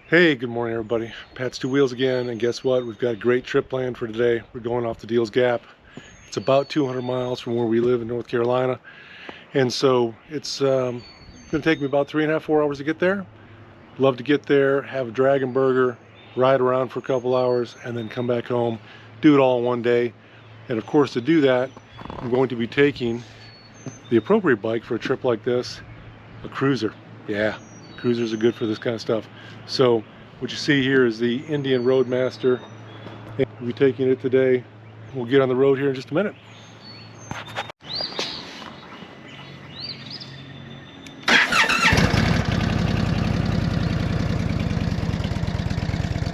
Hey, good morning everybody. Pat's Two Wheels again, and guess what? We've got a great trip planned for today. We're going off to Deals Gap. It's about 200 miles from where we live in North Carolina, and so it's going to take me about 3.5, 4 hours to get there. Love to get there, have a dragon burger, ride around for a couple hours, and then come back home, do it all in one day. And of course, to do that, I'm going to be taking the appropriate bike for a trip like this, a cruiser. Yeah, cruisers are good for this kind of stuff. So what you see here is the Indian Roadmaster. We'll be taking it today. We'll get on the road here in just a minute.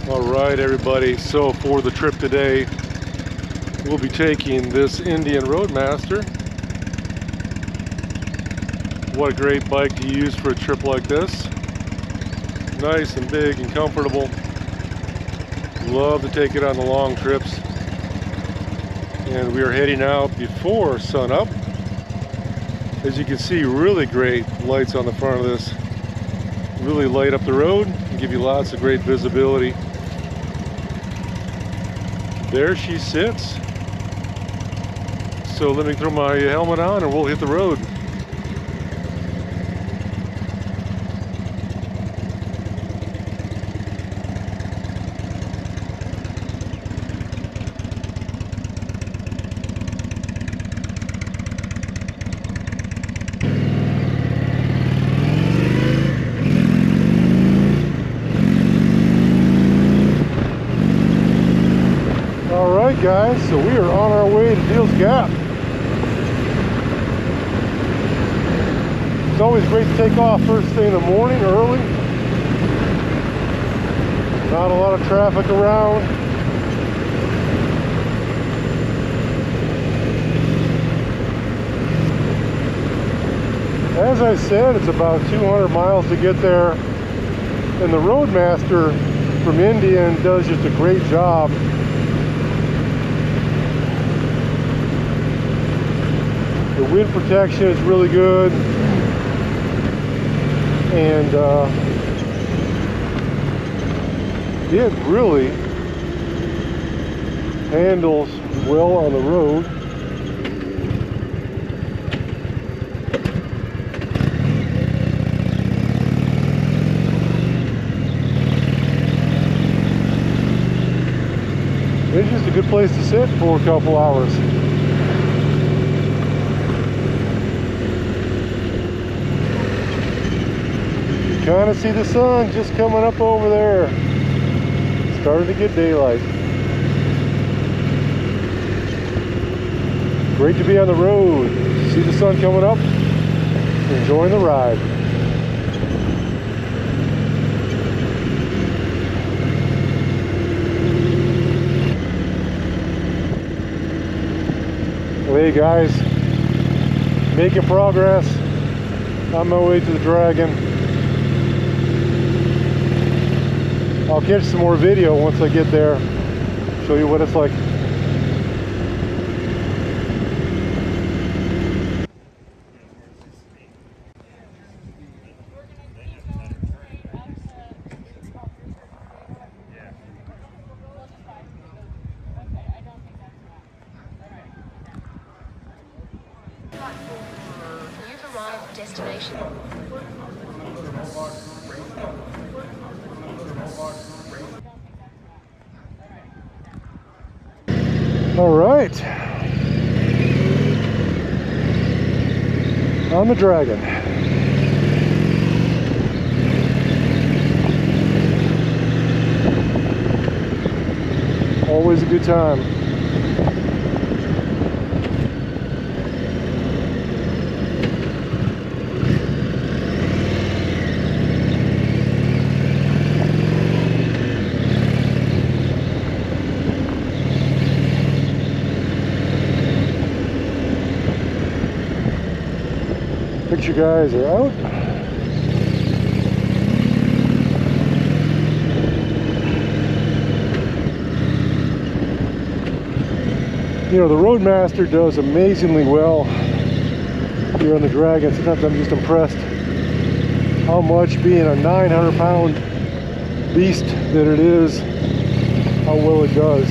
All right, everybody. So for the trip today, we'll be taking this Indian Roadmaster. What a great bike to use for a trip like this. Nice and big and comfortable. Love to take it on the long trips. And we are heading out before sunup. As you can see, really great lights on the front of this. Really light up the road and give you lots of great visibility. There she sits. So let me throw my helmet on and we'll hit the road. Alright guys, so we are on our way to Deals Gap. It's always great to take off first thing in the morning, early. Not a lot of traffic around. As I said, it's about 200 miles to get there. And the Roadmaster from Indian does just a great job. The wind protection is really good, and it really handles well on the road. It's just a good place to sit for a couple hours. Kind of see the sun just coming up over there. Starting to get daylight. Great to be on the road. See the sun coming up. Enjoying the ride. Well, hey guys, making progress on my way to the Dragon. I'll catch some more video once I get there, show you what it's like. You've arrived at destination. All right, on the Dragon. Always a good time. Picture guys are out. You know, the Roadmaster does amazingly well here on the Dragon. Sometimes I'm just impressed how much being a 900-pound beast that it is, how well it does.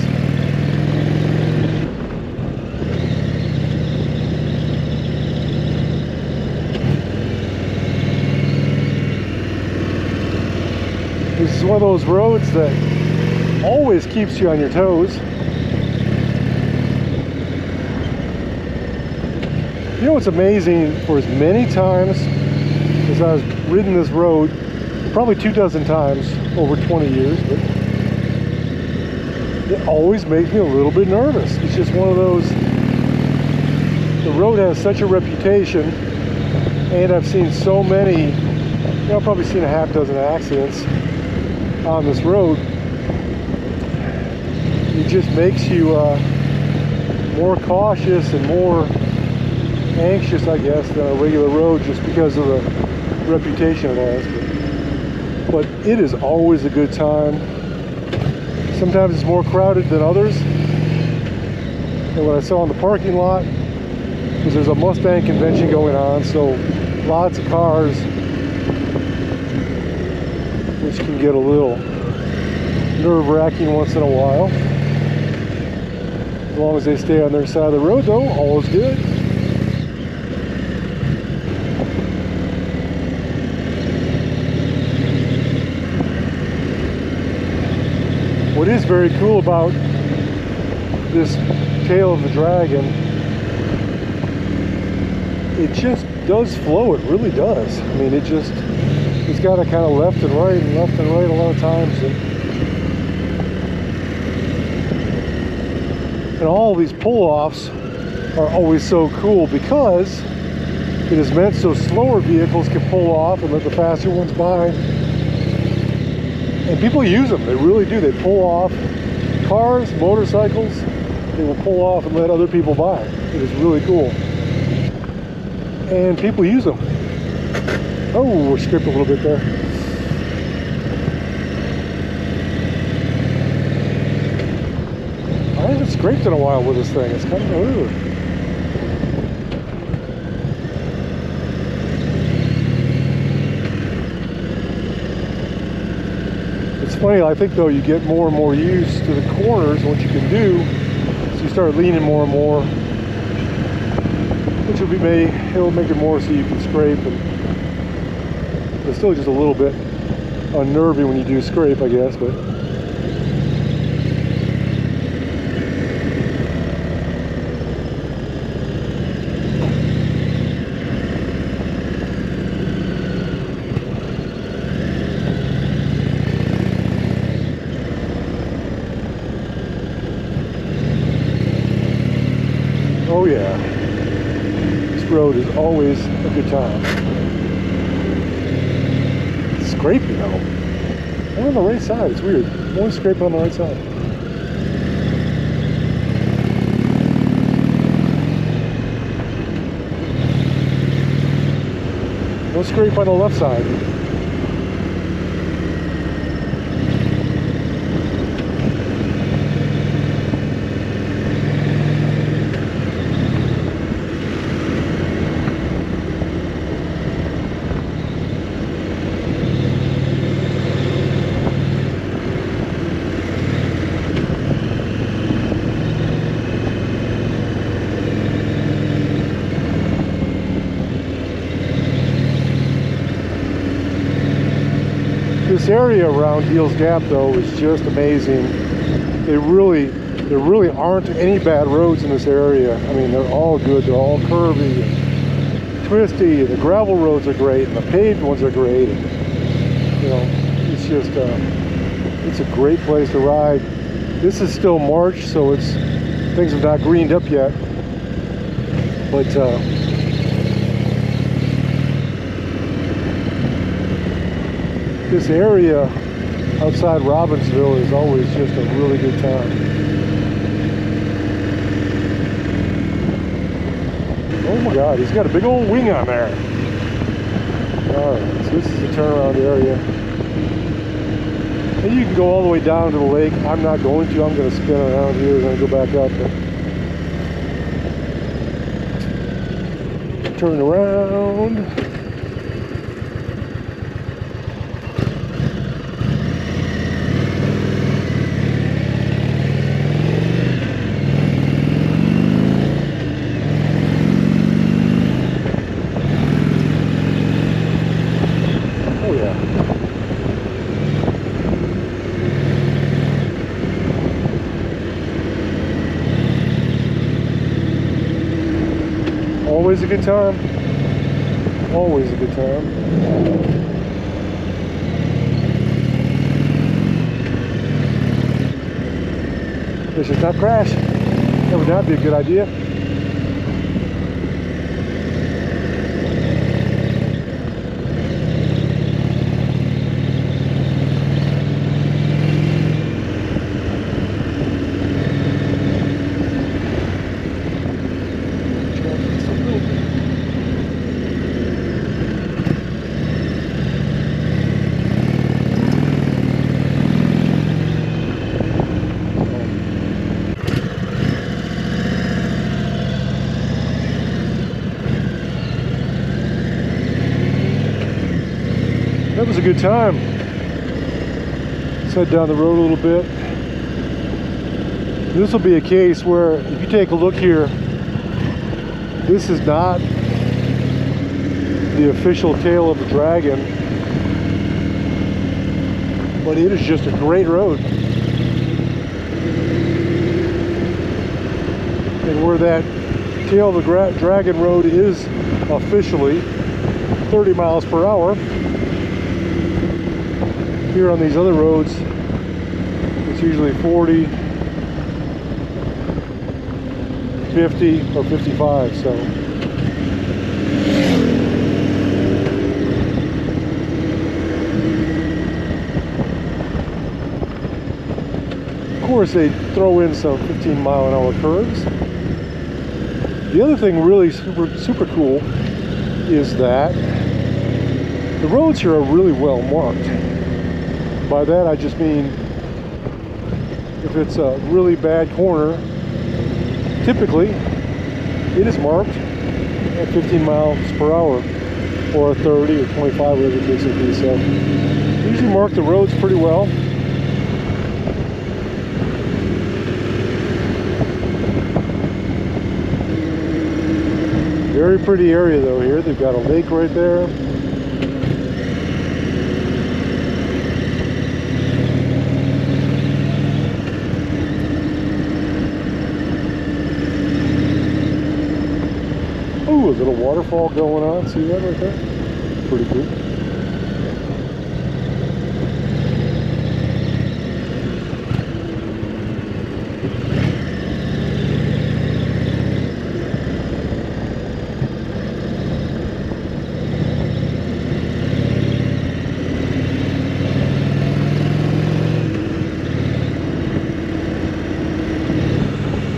This is one of those roads that always keeps you on your toes. You know what's amazing, for as many times as I've ridden this road, probably 24 times over 20 years, but it always makes me a little bit nervous. It's just one of those, the road has such a reputation, and I've seen so many, I've probably seen a half dozen accidents on this road. It just makes you more cautious and more anxious, I guess, than a regular road, just because of the reputation it has. But it is always a good time. Sometimes it's more crowded than others. And what I saw in the parking lot was there's a Mustang convention going on, so lots of cars, which can get a little nerve-wracking once in a while. As long as they stay on their side of the road, though, all is good. What is very cool about this tail of the dragon, it just does flow. It really does. I mean, it's got a kind of left and right a lot of times. And all these pull-offs are always so cool because it is meant so slower vehicles can pull off and let the faster ones by. And people use them, they really do. They pull off. Cars, motorcycles, they will pull off and let other people by. It is really cool. And people use them. Oh, we're scraped a little bit there. I haven't scraped in a while with this thing. It's kind of, ooh. It's funny, I think though you get more and more used to the corners and what you can do, so you start leaning more and more, which it'll make it more so you can scrape, and it's still just a little bit unnerving when you do scrape, I guess, but oh yeah, this road is always a good time. It's scraping though. I'm on the right side, it's weird. I'm always scraping on the right side. Don't scrape on the left side. This area around Deals Gap though is just amazing. There really aren't any bad roads in this area. I mean, they're all good. They're all curvy and twisty, and the gravel roads are great, and the paved ones are great. And, you know, it's just it's a great place to ride. This is still March, so things have not greened up yet, but this area outside Robbinsville is always just a really good time. Oh my God, he's got a big old wing on there. Alright, so this is the turnaround area. And you can go all the way down to the lake. I'm not going to. I'm going to spin around here and then go back up. Turn around. Always a good time. Always a good time. This should not crash. That would not be a good idea. That was a good time. Let's head down the road a little bit. This will be a case where, if you take a look here, this is not the official tail of the Dragon, but it is just a great road. And where that tail of the Dragon road is officially 30 miles per hour, here on these other roads, it's usually 40, 50, or 55, so. Of course, they throw in some 15-mile-an-hour curves. The other thing really super cool is that the roads here are really well marked. By that I just mean, if it's a really bad corner, typically it is marked at 15 miles per hour or 30 or 25, whatever the case may be. So we usually mark the roads pretty well. Very pretty area though here. They've got a lake right there. Ooh, a little waterfall going on. See that right there? Pretty cool.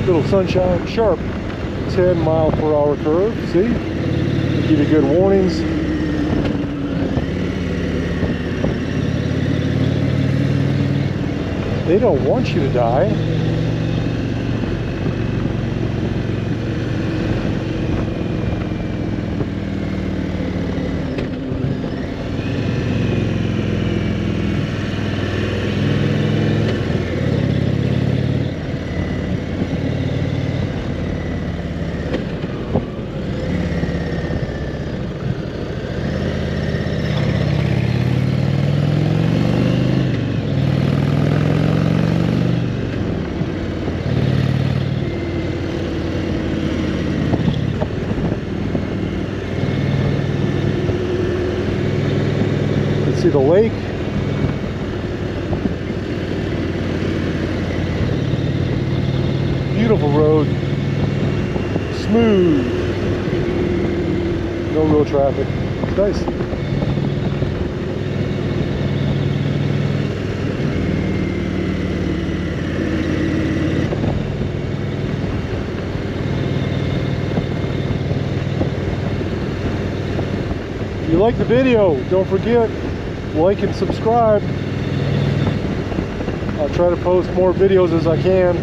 Little sunshine, sharp 10-mile-per-hour curve. See? Give you good warnings. They don't want you to die. See the lake. Beautiful road. Smooth. No real traffic. It's nice. If you like the video, don't forget, like and subscribe. I'll try to post more videos as I can.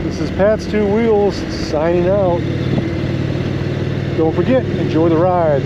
This is Pat's Two Wheels signing out. Don't forget, enjoy the ride.